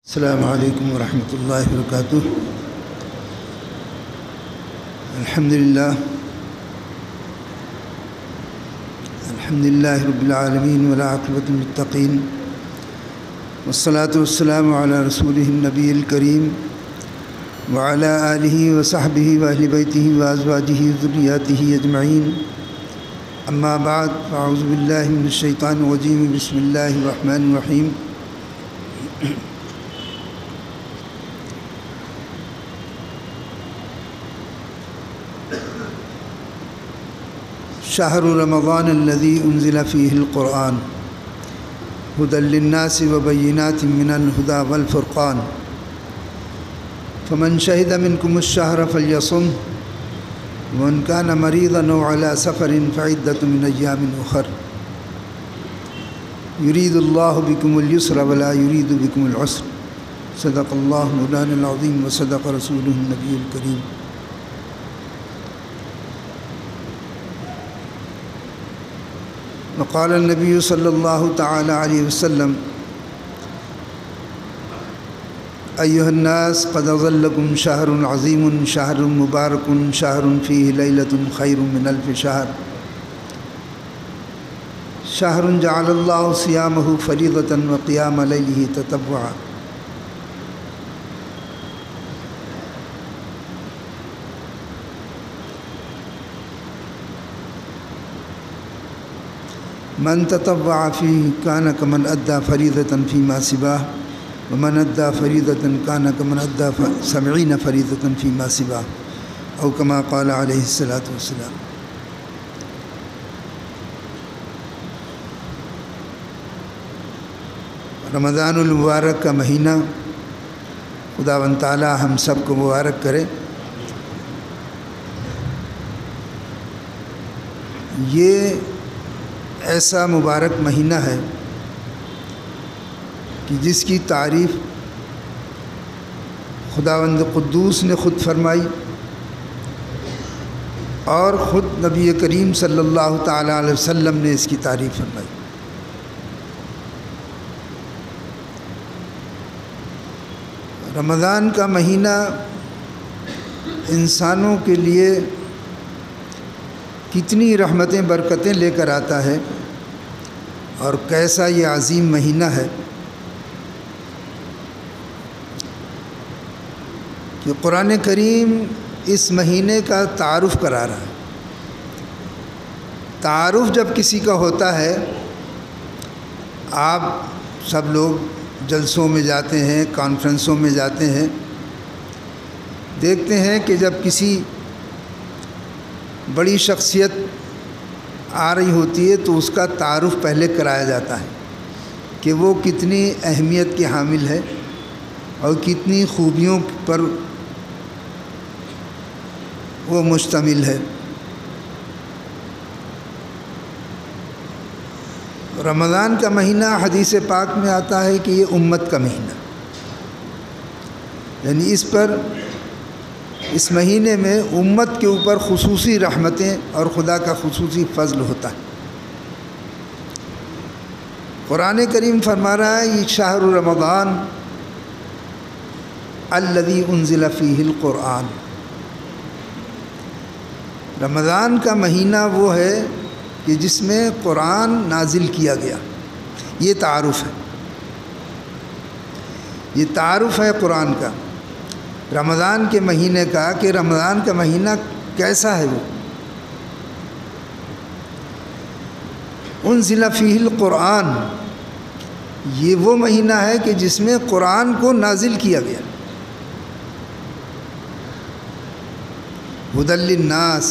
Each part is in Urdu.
السلام علیکم ورحمۃ اللہ وبرکاتہ۔ الحمدللہ رب العالمین والعاقبۃ للمتقین والصلاة والسلام علی رسولہ النبی الکریم وعلی آلہ وصحبہ واہل بیتہ وازواجہ وذریاتہ اجمعین، اما بعد فاعوذ باللہ من الشیطان الرجیم، بسم اللہ الرحمن الرحیم۔ شہر رمضان الذی انزل فیہ القرآن ھدی للناس وبینات من الھدی والفرقان فمن شہد منکم الشہر فلیصم ومن کان مریضا او علی سفر فعدۃ من ایام اخر یرید اللہ بکم الیسر ولا یرید بکم العسر، صدق اللہ مولانا العظیم وصدق رسولہ النبی الکریم۔ وقال النبی صلی اللہ تعالی علیہ وسلم ایھا الناس قد ظلکم شہر عظیم شہر مبارک شہر فیہ لیلۃ خیر من الف شہر، شہر جعل اللہ صیامہ فریضۃ وقیام لیلہ تطوعا۔ من تطوع فیہ کان کمن ادی فریضۃ فیما سواہ ومن ادی فریضۃ کان کمن ادی 70 فریضۃ فیما سواہ، او کما قال علیہ الصلاۃ والسلام۔ رمضان المبارک کا مہینہ خداوند تعالی ہم سب کو مبارک کرے۔ یہ ایسا مبارک مہینہ ہے کہ جس کی تعریف خداوند قدوس نے خود فرمائی اور خود نبی کریم صلی اللہ تعالی علیہ وسلم نے اس کی تعریف فرمائی۔ رمضان کا مہینہ انسانوں کے لیے کتنی رحمتیں برکتیں لے کر آتا ہے، اور کیسا یہ عظیم مہینہ ہے کہ قرآن کریم اس مہینے کا تعارف کرا رہا ہے۔ تعارف جب کسی کا ہوتا ہے، آپ سب لوگ جلسوں میں جاتے ہیں، کانفرنسوں میں جاتے ہیں، دیکھتے ہیں کہ جب کسی بڑی شخصیت آ رہی ہوتی ہے تو اس کا تعارف پہلے کرایا جاتا ہے کہ وہ کتنی اہمیت کے حامل ہے اور کتنی خوبیوں پر وہ مشتمل ہے۔ رمضان کا مہینہ حدیث پاک میں آتا ہے کہ یہ امت کا مہینہ، یعنی اس مہینے میں امت کے اوپر خصوصی رحمتیں اور خدا کا خصوصی فضل ہوتا ہے۔ قرآن کریم فرما رہا ہے یہ شہر رمضان الذی انزل فیہ القرآن، رمضان کا مہینہ وہ ہے کہ جس میں قرآن نازل کیا گیا۔ یہ تعارف ہے، یہ تعارف ہے قرآن کا رمضان کے مہینے کا، کہ رمضان کا مہینہ کیسا ہے۔ وہ انزل فیہ القرآن، یہ وہ مہینہ ہے کہ جس میں قرآن کو نازل کیا گیا۔ ھدی للناس،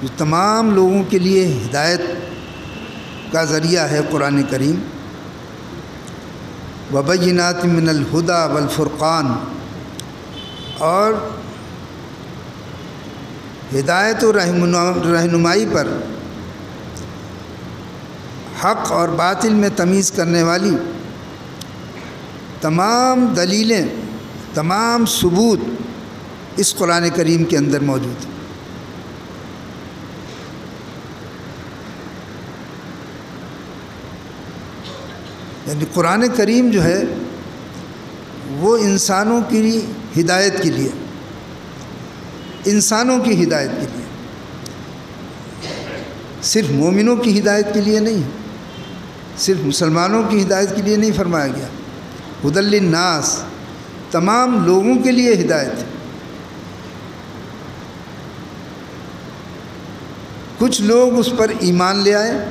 جو تمام لوگوں کے لیے ہدایت کا ذریعہ ہے قرآن کریم۔ وبینات من الھدی والفرقان، اور ہدایت و رہنمائی پر حق اور باطل میں تمیز کرنے والی تمام دلیلیں، تمام ثبوت اس قرآن کریم کے اندر موجود ہیں۔ یعنی قرآن کریم جو ہے وہ انسانوں کی ہدایت کے لیے، انسانوں کی ہدایت کے لیے، صرف مومنوں کی ہدایت کے لیے نہیں، صرف مسلمانوں کی ہدایت کے لیے نہیں فرمایا گیا، ہدی للناس، تمام لوگوں کے لیے ہدایت ہے۔ کچھ لوگ اس پر ایمان لے آئے،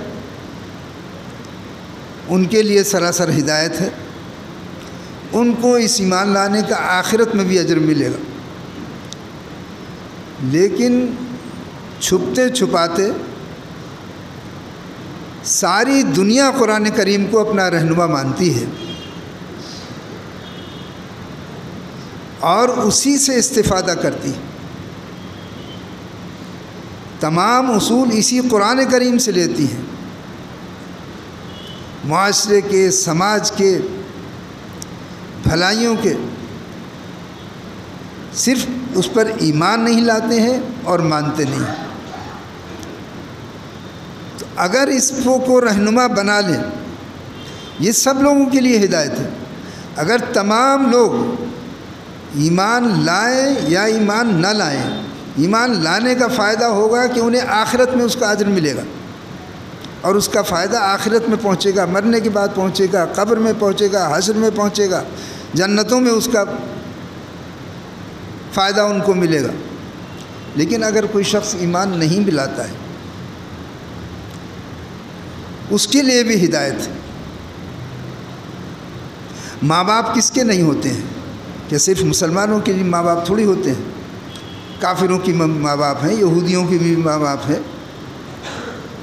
ان کے لیے سراسر ہدایت ہے، ان کو اس ایمان لانے کا آخرت میں بھی اجر ملے گا۔ لیکن چھپتے چھپاتے ساری دنیا قرآن کریم کو اپنا رہنما مانتی ہے اور اسی سے استفادہ کرتی ہے، تمام اصول اسی قرآن کریم سے لیتی ہیں، معاشرے کے، سماج کے، بھلائیوں کے، صرف اس پر ایمان نہیں لاتے ہیں اور مانتے نہیں۔ تو اگر اس کو رہنما بنا لیں، یہ سب لوگوں کے لیے ہدایت ہے۔ اگر تمام لوگ ایمان لائیں یا ایمان نہ لائیں، ایمان لانے کا فائدہ ہوگا کہ انہیں آخرت میں اس کا اجر ملے گا، اور اس کا فائدہ آخرت میں پہنچے گا، مرنے کے بعد پہنچے گا، قبر میں پہنچے گا، حشر میں پہنچے گا، جنتوں میں اس کا فائدہ ان کو ملے گا۔ لیکن اگر کوئی شخص ایمان نہیں بھی لاتا ہے، اس کے لیے بھی ہدایت ہے۔ ماں باپ کس کے نہیں ہوتے ہیں؟ کہ صرف مسلمانوں کے لیے ماں باپ تھوڑی ہوتے ہیں، کافروں کی ماں باپ ہیں، یہودیوں کی بھی ماں باپ ہیں،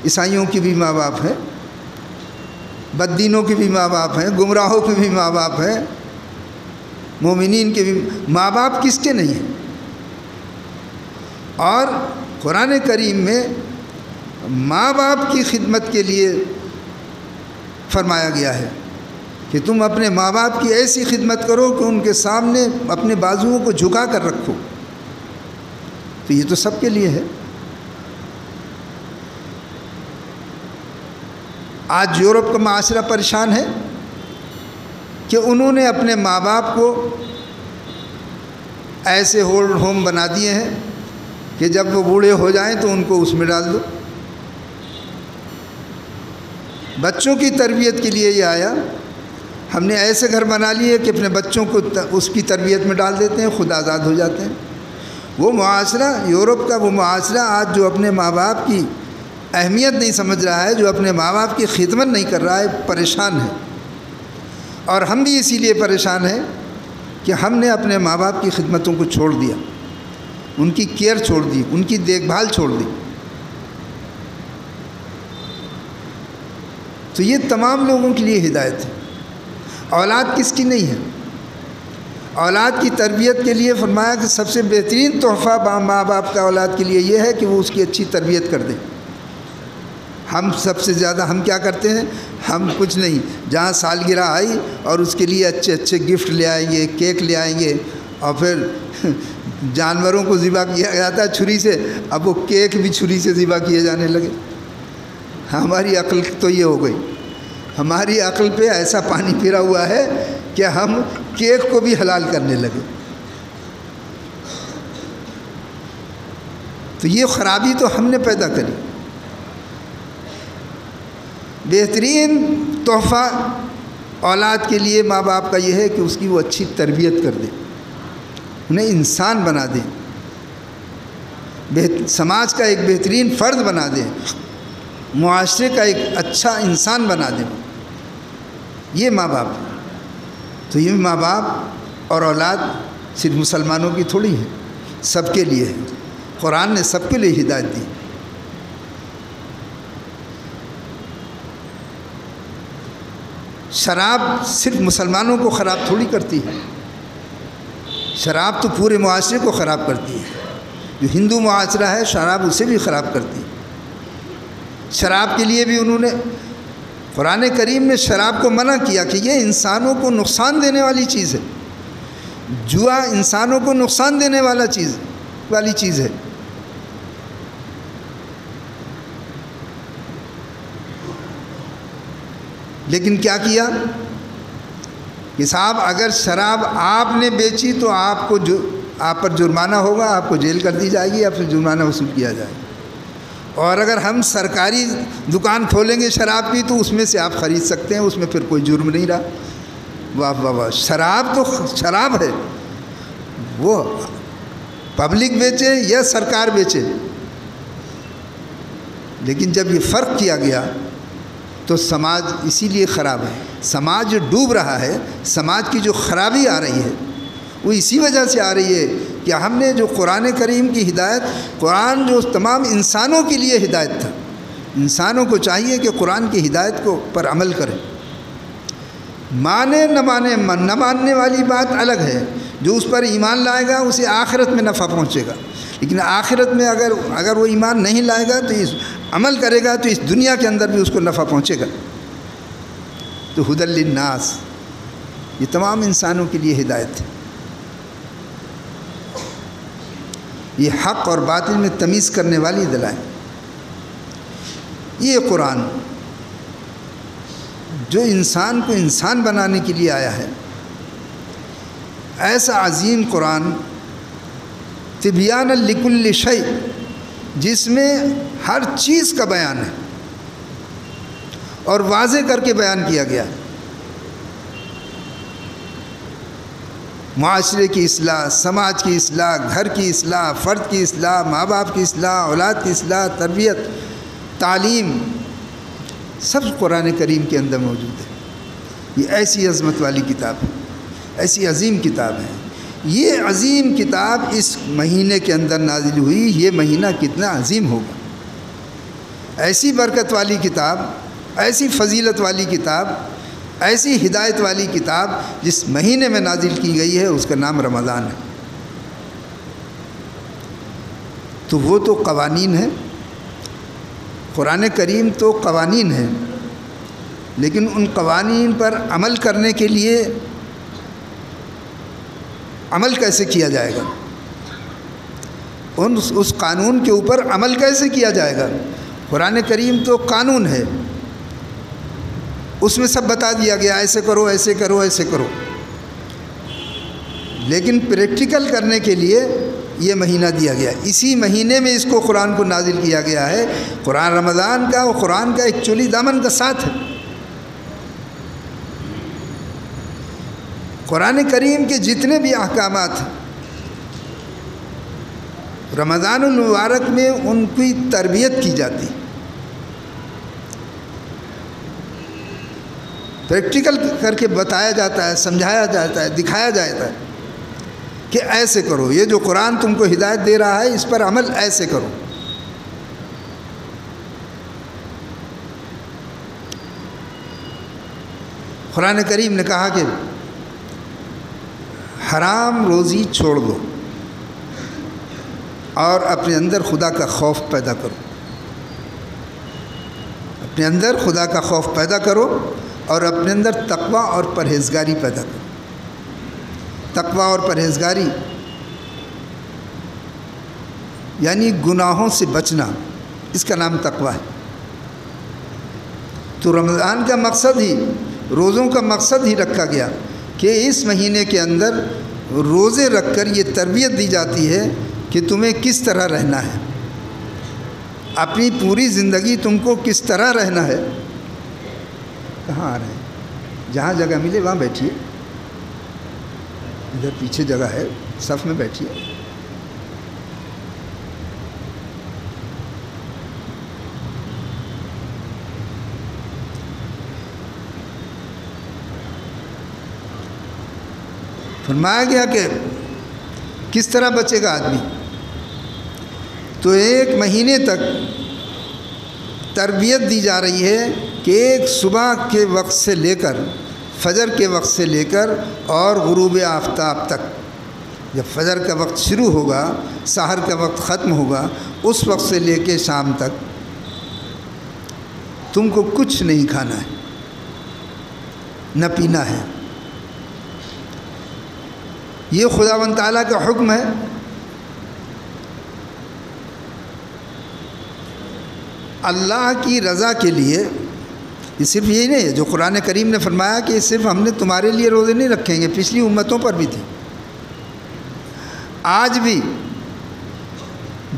عیسائیوں کی بھی ماں باپ ہیں، بددینوں کی بھی ماں باپ ہیں، گمراہوں کی بھی ماں باپ ہیں، مومنین کے بھی ماں باپ کس کے نہیں ہیں۔ اور قرآن کریم میں ماں باپ کی خدمت کے لیے فرمایا گیا ہے کہ تم اپنے ماں باپ کی ایسی خدمت کرو کہ ان کے سامنے اپنے بازوؤں کو جھکا کر رکھو۔ تو یہ تو سب کے لیے ہے۔ آج یورپ کا معاشرہ پریشان ہے کہ انہوں نے اپنے ماں باپ کو ایسے ہولڈ ہوم بنا دیے ہیں کہ جب وہ بوڑھے ہو جائیں تو ان کو اس میں ڈال دو۔ بچوں کی تربیت کے لیے یہ آیا، ہم نے ایسے گھر بنا لیے کہ اپنے بچوں کو اس کی تربیت میں ڈال دیتے ہیں، خود آزاد ہو جاتے ہیں۔ وہ معاشرہ، یورپ کا وہ معاشرہ آج جو اپنے ماں باپ کی اہمیت نہیں سمجھ رہا ہے، جو اپنے ماں باپ کی خدمت نہیں کر رہا ہے، پریشان ہے۔ اور ہم بھی اسی لیے پریشان ہیں کہ ہم نے اپنے ماں باپ کی خدمتوں کو چھوڑ دیا، ان کی کیئر چھوڑ دی، ان کی دیکھ بھال چھوڑ دی۔ تو یہ تمام لوگوں کے لیے ہدایت ہے۔ اولاد کس کی نہیں ہے؟ اولاد کی تربیت کے لیے فرمایا کہ سب سے بہترین تحفہ ماں باپ کا اولاد کے لیے یہ ہے کہ وہ اس کی اچھی تربیت کر دیں۔ ہم سب سے زیادہ ہم کیا کرتے ہیں؟ ہم کچھ نہیں، جہاں سالگرہ آئی اور اس کے لیے اچھے اچھے گفٹ لے آئیں گے، کیک لے آئیں گے، اور پھر جانوروں کو ذبح کیا جاتا ہے چھری سے، اب وہ کیک بھی چھری سے ذبح کیے جانے لگے۔ ہماری عقل تو یہ ہو گئی، ہماری عقل پہ ایسا پانی پھرا ہوا ہے کہ ہم کیک کو بھی حلال کرنے لگے۔ تو یہ خرابی تو ہم نے پیدا کری۔ بہترین تحفہ اولاد کے لیے ماں باپ کا یہ ہے کہ اس کی وہ اچھی تربیت کر دیں، انہیں انسان بنا دیں، سماج کا ایک بہترین فرد بنا دیں، معاشرے کا ایک اچھا انسان بنا دیں۔ یہ ماں باپ، تو یہ ماں باپ اور اولاد صرف مسلمانوں کی تھوڑی ہے، سب کے لیے ہے۔ قرآن نے سب کے لیے ہدایت دی۔ شراب صرف مسلمانوں کو خراب تھوڑی کرتی ہے، شراب تو پورے معاشرے کو خراب کرتی ہے۔ جو ہندو معاشرہ ہے شراب اسے بھی خراب کرتی ہے۔ شراب کے لیے بھی انہوں نے قرآن کریم نے شراب کو منع کیا کہ یہ انسانوں کو نقصان دینے والی چیز ہے، جوا انسانوں کو نقصان دینے والی چیز ہے۔ لیکن کیا کیا؟ کہ صاحب اگر شراب آپ نے بیچی تو آپ پر جرمانہ ہوگا، آپ کو جیل کر دی جائے گی، آپ سے جرمانہ وصول کیا جائے گا۔ اور اگر ہم سرکاری دکان کھولیں گے شراب کی تو اس میں سے آپ خرید سکتے ہیں، اس میں پھر کوئی جرم نہیں رہا۔ واہ واہ واہ، شراب تو شراب ہے، وہ پبلک بیچے یا سرکار بیچے، لیکن جب یہ فرق کیا گیا تو سماج اسی لیے خراب ہے۔ سماج جو ڈوب رہا ہے، سماج کی جو خرابی آ رہی ہے وہ اسی وجہ سے آ رہی ہے کہ ہم نے جو قرآن کریم کی ہدایت، قرآن جو تمام انسانوں کے لیے ہدایت تھا، انسانوں کو چاہیے کہ قرآن کی ہدایت کو پر عمل کریں۔ مانے نہ مانے، نہ ماننے والی بات الگ ہے، جو اس پر ایمان لائے گا اسے آخرت میں نفع پہنچے گا، لیکن آخرت میں اگر وہ ایمان نہیں لائے گا تو اس عمل کرے گا تو اس دنیا کے اندر بھی اس کو نفع پہنچے گا۔ تو ہدی للناس، یہ تمام انسانوں کے لیے ہدایت ہے۔ یہ حق اور باطل میں تمیز کرنے والی دلائل۔ یہ قرآن جو انسان کو انسان بنانے کے لیے آیا ہے، ایسا عظیم قرآن، تبیان لکل شیء، جس میں ہر چیز کا بیان ہے اور واضح کر کے بیان کیا گیا ہے۔ معاشرے کی اصلاح، سماج کی اصلاح، گھر کی اصلاح، فرد کی اصلاح، ماں باپ کی اصلاح، اولاد کی اصلاح، تربیت، تعلیم، سب قرآن کریم کے اندر موجود ہے۔ یہ ایسی عظمت والی کتاب ہے، ایسی عظیم کتاب ہے۔ یہ عظیم کتاب اس مہینے کے اندر نازل ہوئی، یہ مہینہ کتنا عظیم ہوگا۔ ایسی برکت والی کتاب، ایسی فضیلت والی کتاب، ایسی ہدایت والی کتاب جس مہینے میں نازل کی گئی ہے، اس کا نام رمضان ہے۔ تو وہ تو قوانین ہیں، قرآن کریم تو قوانین ہیں، لیکن ان قوانین پر عمل کرنے کے لیے عمل کیسے کیا جائے گا؟ اس قانون کے اوپر عمل کیسے کیا جائے گا؟ قرآن کریم تو قانون ہے، اس میں سب بتا دیا گیا، ایسے کرو، ایسے کرو، ایسے کرو، لیکن پریکٹیکل کرنے کے لیے یہ مہینہ دیا گیا۔ اسی مہینے میں اس کو قرآن کو نازل کیا گیا ہے۔ قرآن رمضان کا اور قرآن کا ایک چولی دامن کا ساتھ ہے۔ قرآن کریم کے جتنے بھی احکامات ہیں، رمضان المبارک میں ان کی تربیت کی جاتی، پریکٹیکل کر کے بتایا جاتا ہے، سمجھایا جاتا ہے، دکھایا جاتا ہے کہ ایسے کرو، یہ جو قرآن تم کو ہدایت دے رہا ہے اس پر عمل ایسے کرو۔ قرآن کریم نے کہا کہ حرام روزی چھوڑ دو اور اپنے اندر خدا کا خوف پیدا کرو، اپنے اندر خدا کا خوف پیدا کرو اور اپنے اندر تقوی اور پرہیزگاری پیدا کرو۔ تقوی اور پرہیزگاری یعنی گناہوں سے بچنا، اس کا نام تقوی ہے۔ تو رمضان کا مقصد ہی، روزوں کا مقصد ہی رکھا گیا کہ اس مہینے کے اندر روزے رکھ کر یہ تربیت دی جاتی ہے کہ تمہیں کس طرح رہنا ہے، اپنی پوری زندگی تم کو کس طرح رہنا ہے۔ کہاں آ رہے ہیں؟ جہاں جگہ ملے وہاں بیٹھیے، ادھر پیچھے جگہ ہے، صف میں بیٹھیے۔ فرمایا گیا کہ کس طرح بچے گا آدمی، تو ایک مہینے تک تربیت دی جا رہی ہے کہ ایک صبح کے وقت سے لے کر، فجر کے وقت سے لے کر اور غروب آفتاب تک، جب فجر کا وقت شروع ہوگا، سحر کا وقت ختم ہوگا، اس وقت سے لے کے شام تک تم کو کچھ نہیں کھانا ہے، نہ پینا ہے۔ یہ خداوند تعالیٰ کا حکم ہے۔ اللہ کی رضا کے لیے یہ صرف یہی نہیں ہے جو قرآن کریم نے فرمایا کہ صرف ہم نے تمہارے لیے روزے نہیں رکھیں گے، پچھلی امتوں پر بھی تھی، آج بھی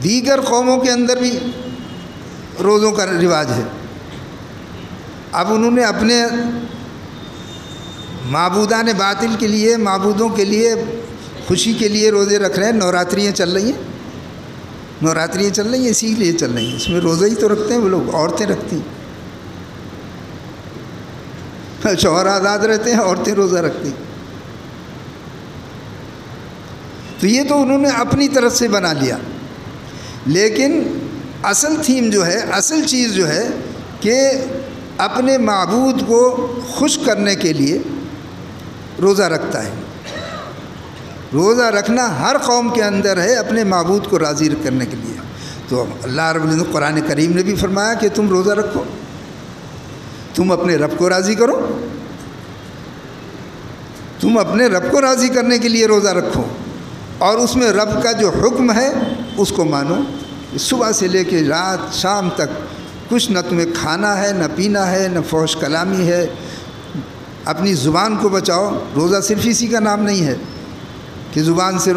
دیگر قوموں کے اندر بھی روزوں کا رواج ہے۔ اب انہوں نے اپنے معبودان باطل کے لیے، معبودوں کے لیے خوشی کے لیے روزے رکھ رہے ہیں۔ نوراتریاں چل رہی ہیں، نوراتریاں چل رہی ہیں، اسی لیے چل رہی ہیں، اس میں روزہ ہی تو رکھتے ہیں وہ لوگ، عورتیں رکھتی ہیں، شوہر آزاد رہتے ہیں، عورتیں روزہ رکھتی ہیں۔ تو یہ تو انہوں نے اپنی طرف سے بنا لیا، لیکن اصل تھیم جو ہے، اصل چیز جو ہے کہ اپنے معبود کو خوش کرنے کے لیے روزہ رکھتا ہے۔ روزہ رکھنا ہر قوم کے اندر ہے، اپنے معبود کو راضی کرنے کے لیے۔ تو اللہ رب العزت قرآن کریم نے بھی فرمایا کہ تم روزہ رکھو، تم اپنے رب کو راضی کرو، تم اپنے رب کو راضی کرنے کے لیے روزہ رکھو، اور اس میں رب کا جو حکم ہے اس کو مانو۔ صبح سے لے کے رات شام تک کچھ نہ تمہیں کھانا ہے، نہ پینا ہے، نہ فحش کلامی ہے، اپنی زبان کو بچاؤ۔ روزہ صرف اسی کا نام نہیں ہے کہ زبان سے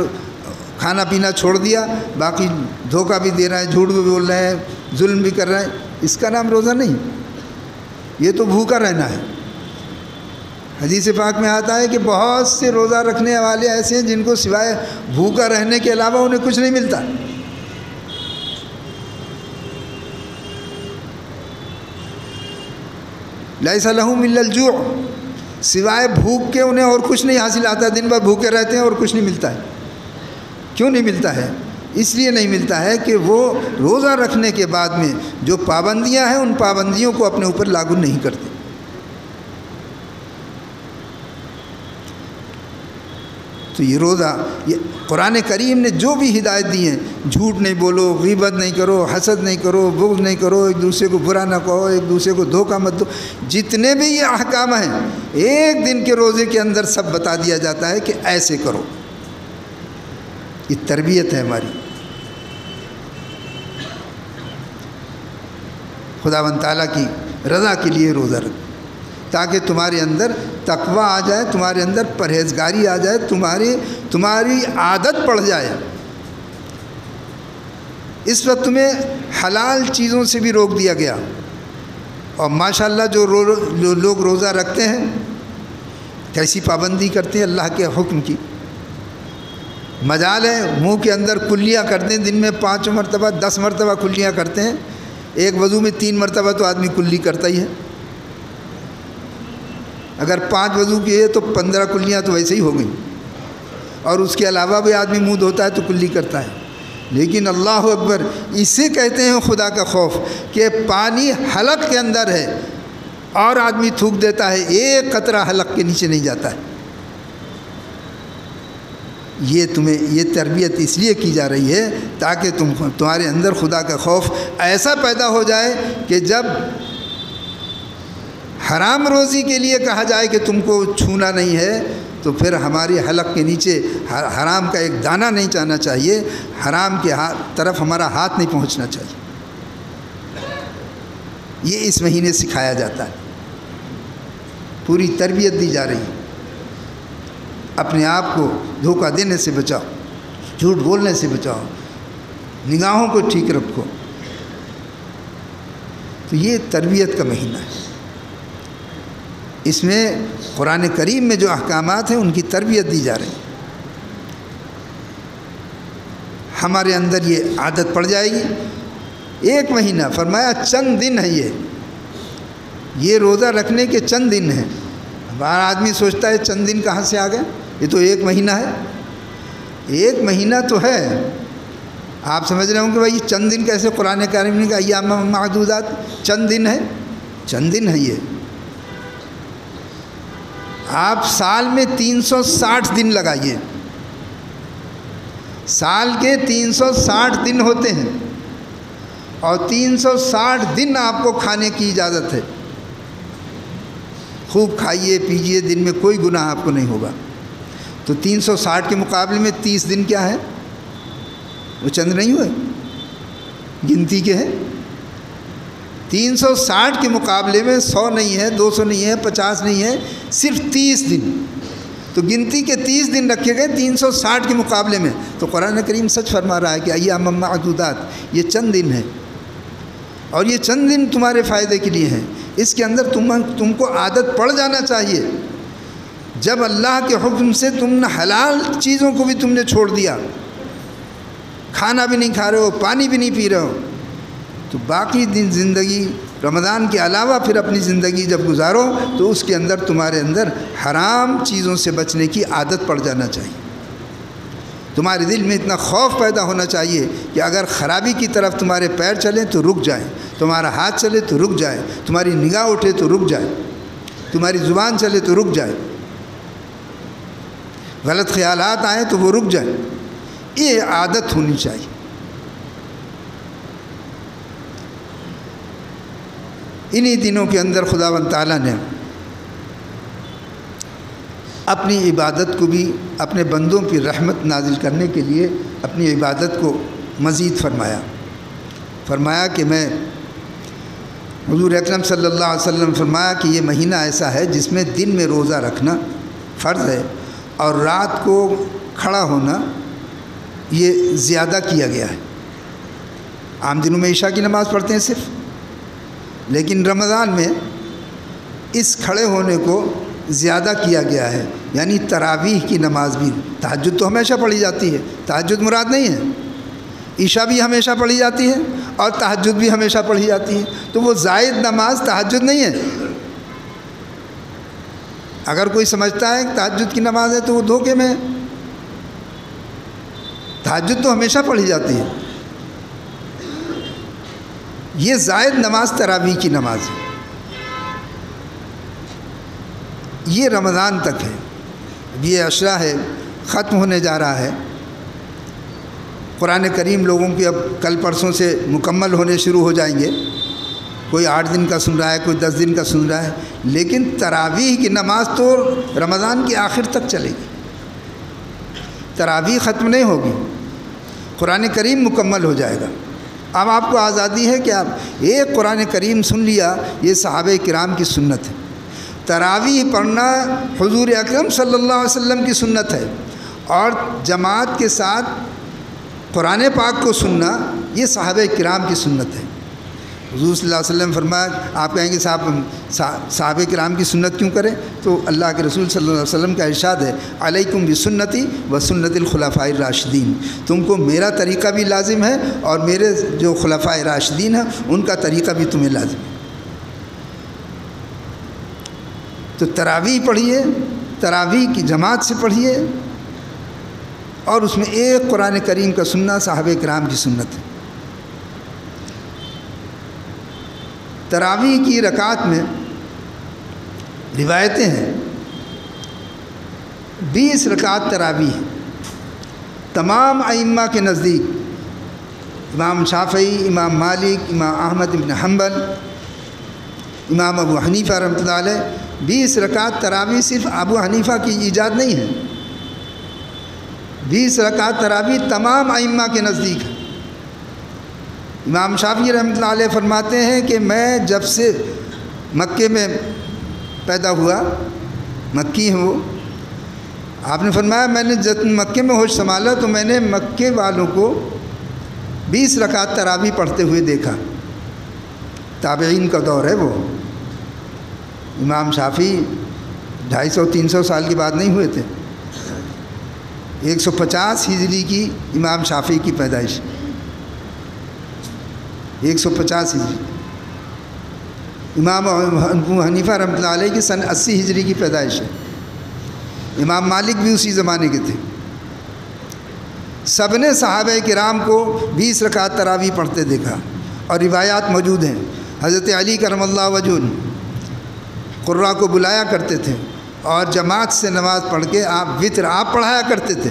کھانا پینا چھوڑ دیا، باقی دھوکہ بھی دے رہے ہیں، جھوٹ بھی بول رہے ہیں، ظلم بھی کر رہے ہیں، اس کا نام روزہ نہیں، یہ تو بھوکا رہنا ہے۔ حدیث پاک میں آتا ہے کہ بہت سے روزہ رکھنے والے ایسے ہیں جن کو سوائے بھوکا رہنے کے علاوہ انہیں کچھ نہیں ملتا۔ لیس لہم الا الجوع، سوائے بھوک کے انہیں اور کچھ نہیں حاصل آتا، دن بھر بھوکے رہتے ہیں اور کچھ نہیں ملتا ہے۔ کیوں نہیں ملتا ہے؟ اس لیے نہیں ملتا ہے کہ وہ روزہ رکھنے کے بعد میں جو پابندیاں ہیں ان پابندیوں کو اپنے اوپر لاگو نہیں کرتے۔ تو یہ روزہ، یہ قرآن کریم نے جو بھی ہدایت دی ہیں، جھوٹ نہیں بولو، غیبت نہیں کرو، حسد نہیں کرو، بغض نہیں کرو، ایک دوسرے کو برا نہ کہو، ایک دوسرے کو دھوکہ مت دو، جتنے بھی یہ احکام ہیں ایک دن کے روزے کے اندر سب بتا دیا جاتا ہے کہ ایسے کرو۔ یہ تربیت ہے ہماری۔ خداوند تعالیٰ کی رضا کے لیے روزہ رکھو تاکہ تمہارے اندر تقوی آ جائے، تمہارے اندر پرہیزگاری آ جائے، تمہاری عادت پڑ جائے۔ اس وقت تمہیں حلال چیزوں سے بھی روک دیا گیا، اور ماشاءاللہ جو لوگ روزہ رکھتے ہیں کیسی پابندی کرتے ہیں اللہ کے حکم کی۔ مجال ہے منہ کے اندر کلیاں کرتے ہیں، دن میں 5 مرتبہ 10 مرتبہ کلیاں کرتے ہیں، ایک وضو میں 3 مرتبہ تو آدمی کلی کرتا ہی ہے، اگر 5 وضو کیے تو 15 کلیاں تو ویسے ہی ہو گئیں، اور اس کے علاوہ بھی آدمی منہ دھوتا ہے تو کلی کرتا ہے۔ لیکن اللہ اکبر، اسے کہتے ہیں خدا کا خوف کہ پانی حلق کے اندر ہے اور آدمی تھوک دیتا ہے، ایک قطرہ حلق کے نیچے نہیں جاتا ہے۔ یہ تربیت اس لیے کی جا رہی ہے تاکہ تمہارے اندر خدا کا خوف ایسا پیدا ہو جائے کہ جب حرام روزی کے لیے کہا جائے کہ تم کو چھونا نہیں ہے تو پھر ہماری حلق کے نیچے حرام کا ایک دانہ نہیں جانا چاہیے، حرام کے طرف ہمارا ہاتھ نہیں پہنچنا چاہیے۔ یہ اس مہینے سکھایا جاتا ہے، پوری تربیت دی جا رہی ہے۔ اپنے آپ کو دھوکہ دینے سے بچاؤ، جھوٹ بولنے سے بچاؤ، نگاہوں کو ٹھیک رکھو۔ تو یہ تربیت کا مہینہ ہے، اس میں قرآن کریم میں جو احکامات ہیں ان کی تربیت دی جا رہی ہے۔ ہمارے اندر یہ عادت پڑ جائے گی۔ ایک مہینہ فرمایا چند دن ہے، یہ روزہ رکھنے کے چند دن ہیں۔ ہر آدمی سوچتا ہے چند دن کہاں سے آ گئے، یہ تو ایک مہینہ ہے۔ ایک مہینہ تو ہے، آپ سمجھ رہے ہوں کہ بھائی چند دن کیسے؟ قرآن کریم نے کہا ایام معدودات، چند دن ہے، چند دن ہے۔ یہ آپ سال میں 360 دن لگائیے، سال کے 360 دن ہوتے ہیں، اور 360 دن آپ کو کھانے کی اجازت ہے۔ خوب کھائیے پیجیے، دن میں کوئی گناہ آپ کو نہیں ہوگا۔ تو 360 کے مقابلے میں 30 دن کیا ہے؟ وہ چند نہیں ہوئے، گنتی کے ہیں۔ 360 کے مقابلے میں 100 نہیں ہے، 200 نہیں ہے، 50 نہیں ہے، صرف 30 دن۔ تو گنتی کے 30 دن رکھے گئے 360 کے مقابلے میں۔ تو قرآن کریم سچ فرما رہا ہے کہ ایام معدودات، یہ چند دن ہیں، اور یہ چند دن تمہارے فائدے کے لیے ہیں۔ اس کے اندر تم کو عادت پڑ جانا چاہیے۔ جب اللہ کے حکم سے تم نے حلال چیزوں کو بھی تم نے چھوڑ دیا، کھانا بھی نہیں کھا رہے ہو، پانی بھی نہیں پی رہے ہو، تو باقی دن زندگی رمضان کے علاوہ پھر اپنی زندگی جب گزارو تو اس کے اندر تمہارے اندر حرام چیزوں سے بچنے کی عادت پڑ جانا چاہیے۔ تمہارے دل میں اتنا خوف پیدا ہونا چاہیے کہ اگر خرابی کی طرف تمہارے پیر چلیں تو رک جائیں، تمہارا ہاتھ چلے تو رک جائے، تمہاری نگاہ اٹھے تو رک جائے، تمہاری زبان چلے تو رک جائے، غلط خیالات آئیں تو وہ رک جائے۔ یہ عادت ہونی چاہیے۔ انہی دنوں کے اندر خداوند تعالیٰ نے اپنی عبادت کو بھی اپنے بندوں کی رحمت نازل کرنے کے لیے اپنی عبادت کو مزید فرمایا کہ میں حضور اکرم صلی اللہ علیہ وسلم فرمایا کہ یہ مہینہ ایسا ہے جس میں دن میں روزہ رکھنا فرض ہے اور رات کو کھڑا ہونا یہ زیادہ کیا گیا ہے۔ عام دنوں میں عشاء کی نماز پڑھتے ہیں صرف، لیکن رمضان میں اس کھڑے ہونے کو زیادہ کیا گیا ہے، یعنی تراویح کی نماز بھی۔ تہجد تو ہمیشہ پڑھی جاتی ہے، تہجد مراد نہیں ہے، عشاء بھی ہمیشہ پڑھی جاتی ہے اور تہجد بھی ہمیشہ پڑھی جاتی ہے، تو وہ زائد نماز تہجد نہیں ہے۔ اگر کوئی سمجھتا ہے کہ تہجد کی نماز ہے تو وہ دھوکے میں ہے۔ تہجد تو ہمیشہ پڑھی جاتی ہے، یہ زائد نماز تراویح کی نماز ہے۔ یہ رمضان تک ہے، یہ عشرہ ہے، ختم ہونے جا رہا ہے۔ قرآن کریم لوگوں کے اب کل پرسوں سے مکمل ہونے شروع ہو جائیں گے، کوئی 8 دن کا سن رہا ہے، کوئی 10 دن کا سن رہا ہے، لیکن تراویح کی نماز تو رمضان کے آخر تک چلے گی، تراویح ختم نہیں ہوگی، قرآن کریم مکمل ہو جائے گا۔ اب آپ کو آزادی ہے کہ آپ ایک قرآن کریم سن لیا، یہ صحابہ کرام کی سنت ہے۔ تراویح پڑھنا حضور اکرم صلی اللہ علیہ وسلم کی سنت ہے، اور جماعت کے ساتھ قرآن پاک کو سننا یہ صحابہ کرام کی سنت ہے۔ حضور صلی اللہ علیہ وسلم فرمایا، آپ کہیں گے صحابہ کرام کی سنت کیوں کریں؟ تو اللہ کے رسول صلی اللہ علیہ وسلم کا ارشاد ہے، علیکم بسنتی و سنت الخلفاء الراشدین، تم کو میرا طریقہ بھی لازم ہے اور میرے جو خلفاء راشدین ہیں ان کا طریقہ بھی تمہیں لازم ہے۔ تو تراویح پڑھیے، تراویح کی جماعت سے پڑھیے، اور اس میں ایک قرآن کریم کا سننا صحابہ کرام کی سنت ہے۔ تراویح کی رکعت میں روایتیں ہیں، 20 رکعت تراویح ہے۔ تمام ائمہ کے نزدیک، امام شافعی، امام مالک، امام احمد بن حنبل، امام ابو حنیفہ رحمۃ اللہ علیہ، 20 رکعت تراویح صرف ابو حنیفہ کی ایجاد نہیں ہے، 20 رکعت تراویح تمام ائمہ کے نزدیک ہے۔ امام شافعی رحمۃ اللہ علیہ فرماتے ہیں کہ میں جب سے مکے میں پیدا ہوا، مکی ہیں وہ، آپ نے فرمایا میں نے جب مکے میں ہوش سنبھالا تو میں نے مکے والوں کو 20 رکعت تراویح پڑھتے ہوئے دیکھا۔ تابعین کا دور ہے وہ، امام شافعی 250-300 سال کی بات نہیں ہوئے تھے، 150 ہجری کی امام شافعی کی پیدائش، 150 ہجری۔ امام ابو حنیفہ رحمۃ اللہ علیہ کی سن 80 ہجری کی پیدائش ہے۔ امام مالک بھی اسی زمانے کے تھے۔ سب نے صحابہ کرام کو 20 رکعت تراویح پڑھتے دیکھا، اور روایات موجود ہیں۔ حضرت علی کرم اللہ وجہ قرہ کو بلایا کرتے تھے، اور جماعت سے نماز پڑھ کے آپ وطر آپ پڑھایا کرتے تھے،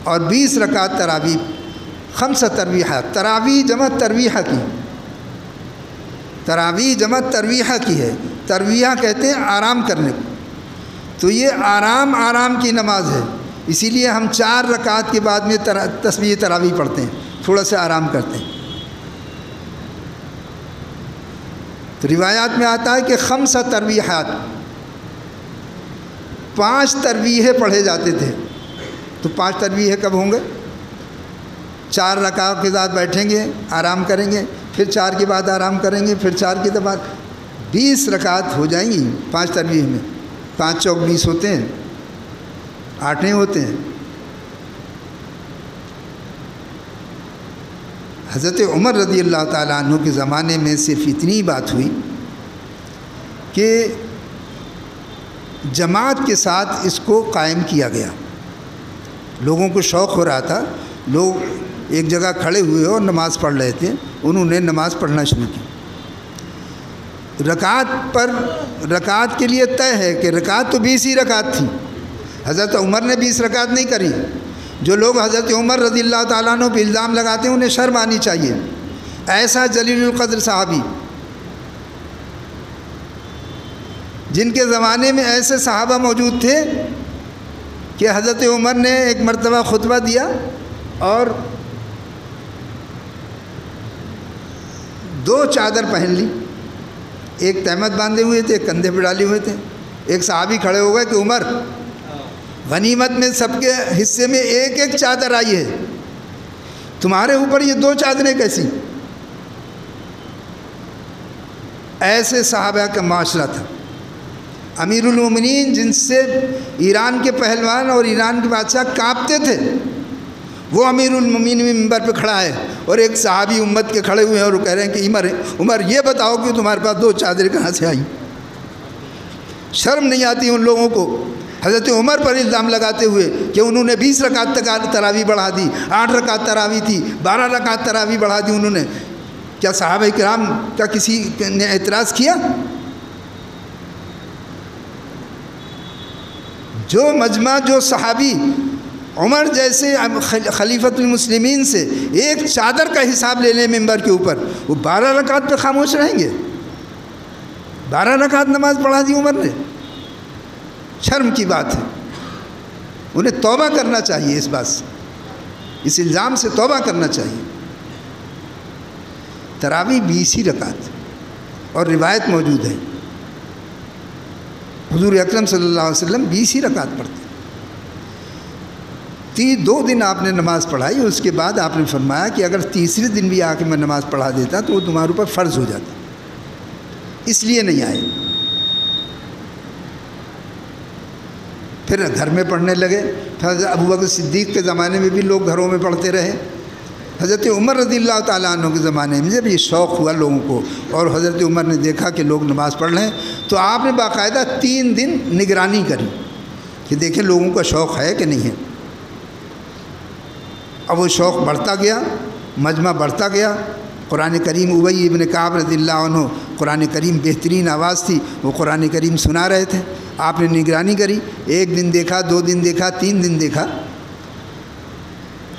اور 20 رکعت تراویح، 5 تراویحات، تراویح جمع ترویحہ کی، تراویح جمع ترویحہ کی ہے۔ ترویحہ کہتے ہیں آرام کرنے کو، تو یہ آرام کی نماز ہے، اسی لیے ہم 4 رکعت کے بعد میں تسبیح تراویح پڑھتے ہیں، تھوڑا سا آرام کرتے ہیں۔ تو روایات میں آتا ہے کہ 5 تراویحات، 5 تراویح پڑھے جاتے تھے۔ تو 5 تراویح کب ہوں گے؟ 4 رکعت کے بعد بیٹھیں گے، آرام کریں گے، پھر 4 کے بعد آرام کریں گے، پھر 4 کے بعد 20 رکعت ہو جائیں گی 5 تراویح میں۔ 5 چوک 20 ہوتے ہیں، 8 نہیں ہوتے ہیں۔ حضرت عمر رضی اللہ تعالیٰ عنہ کے زمانے میں صرف اتنی بات ہوئی کہ جماعت کے ساتھ اس کو قائم کیا گیا۔ لوگوں کو شوق ہو رہا تھا، لوگ ایک جگہ کھڑے ہوئے اور نماز پڑھ رہے تھے، انہوں نے نماز پڑھنا شروع کی۔ رکعت کے لیے طے ہے کہ رکعت تو 20 ہی رکعت تھی۔ حضرت عمر نے 20 رکعت نہیں کری۔ جو لوگ حضرت عمر رضی اللہ تعالیٰ عنہ پہ الزام لگاتے ہیں انہیں شرم آنی چاہیے۔ ایسا جلیل القدر صحابی، جن کے زمانے میں ایسے صحابہ موجود تھے کہ حضرت عمر نے ایک مرتبہ خطبہ دیا اور 2 چادر پہن لی، ایک تہمت باندھے ہوئے تھے، ایک کندھے پہ ڈالے ہوئے تھے۔ ایک صحابی کھڑے ہو گئے کہ عمر، غنیمت میں سب کے حصے میں ایک ایک چادر آئی ہے، تمہارے اوپر یہ 2 چادریں کیسی؟ ایسے صحابہ کا معاشرہ تھا۔ امیر المومنین، جن سے ایران کے پہلوان اور ایران کے بادشاہ کانپتے تھے، وہ امیر المومنین ممبر پہ کھڑا ہے اور ایک صحابی امت کے کھڑے ہوئے ہیں اور وہ کہہ رہے ہیں کہ عمر یہ بتاؤ کہ تمہارے پاس 2 چادریں کہاں سے آئیں؟ شرم نہیں آتی ان لوگوں کو حضرت عمر پر الزام لگاتے ہوئے کہ انہوں نے 20 رکعت تک تراویح بڑھا دی، 8 رکعت تراویح تھی، 12 رکعت تراویح بڑھا دی انہوں نے۔ کیا صحابہ کرام کا کسی نے اعتراض کیا؟ جو مجمع، جو صحابی عمر جیسے خلیفۃ المسلمین سے ایک چادر کا حساب لے لیں ممبر کے اوپر، وہ 12 رکعت پہ خاموش رہیں گے؟ 12 رکعت نماز پڑھا دی عمر نے۔ شرم کی بات ہے، انہیں توبہ کرنا چاہیے اس بات سے، اس الزام سے توبہ کرنا چاہیے۔ تراویح 20 ہی رکعت اور روایت موجود ہے، حضور اکرم صلی اللہ علیہ وسلم 20 ہی رکعت پڑھتے۔ 2 دن آپ نے نماز پڑھائی، اس کے بعد آپ نے فرمایا کہ اگر تیسرے دن بھی آ کے میں نماز پڑھا دیتا تو وہ تمہارے اوپر فرض ہو جاتا، اس لیے نہیں آئے۔ پھر گھر میں پڑھنے لگے۔ حضرت ابوبکر صدیق کے زمانے میں بھی لوگ گھروں میں پڑھتے رہے۔ حضرت عمر رضی اللہ تعالیٰ عنہ کے زمانے میں جب یہ شوق ہوا لوگوں کو اور حضرت عمر نے دیکھا کہ لوگ نماز پڑھ رہے ہیں، تو آپ نے باقاعدہ 3 دن نگرانی کری کہ دیکھیں لوگوں کا شوق ہے کہ نہیں ہے۔ اب وہ شوق بڑھتا گیا، مجمع بڑھتا گیا۔ قرآن کریم، ابی ابن کعب رضی اللہ عنہ، قرآن کریم بہترین آواز تھی، وہ قرآن کریم سنا رہے تھے۔ آپ نے نگرانی کری، 1 دن دیکھا، 2 دن دیکھا، 3 دن دیکھا،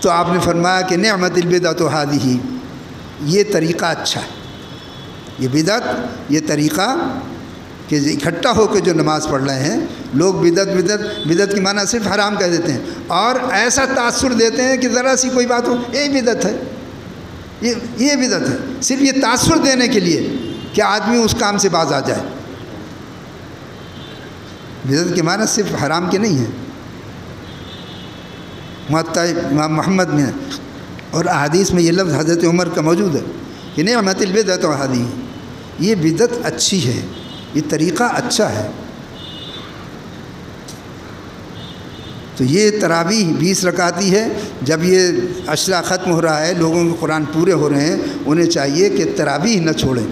تو آپ نے فرمایا کہ نعمت البدعۃ ھذہ، یہ طریقہ اچھا ہے، یہ بدعت، یہ طریقہ کہ اکٹھا ہو کے جو نماز پڑھ رہے ہیں لوگ، بدعت کی معنی صرف حرام کہہ دیتے ہیں اور ایسا تاثر دیتے ہیں کہ ذرا سی کوئی بات ہو یہ بدعت ہے، یہ بدعت ہے، صرف یہ تاثر دینے کے لیے کہ آدمی اس کام سے باز آ جائے۔ بدعت کے معنی صرف حرام کے نہیں ہیں، موطا امام محمد میں اور احادیث میں یہ لفظ حضرت عمر کا موجود ہے کہ نعمت البدعۃ ھذہ، یہ بدعت اچھی ہے، یہ طریقہ اچھا ہے۔ تو یہ تراویح 20 رکعتی ہے۔ جب یہ عشرہ ختم ہو رہا ہے، لوگوں کے قرآن پورے ہو رہے ہیں، انہیں چاہیے کہ تراویح نہ چھوڑیں۔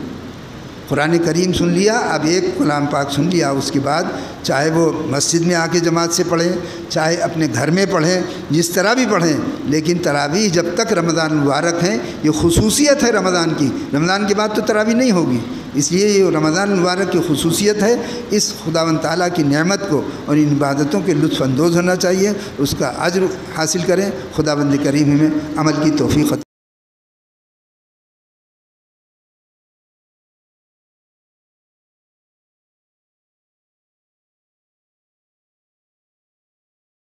قرآن کریم سن لیا، اب ایک کلام پاک سن لیا، اس کے بعد چاہے وہ مسجد میں آ کے جماعت سے پڑھیں، چاہے اپنے گھر میں پڑھیں، جس طرح بھی پڑھیں، لیکن تراویح جب تک رمضان المبارک ہیں، یہ خصوصیت ہے رمضان کی، رمضان کے بعد تو تراویح نہیں ہوگی، اس لیے یہ رمضان المبارک کی خصوصیت ہے۔ اس خداوند تعالیٰ کی نعمت کو اور ان عبادتوں کے لطف اندوز ہونا چاہیے، اس کا اجر حاصل کریں۔ خداوند کریم میں عمل کی توفیق عطا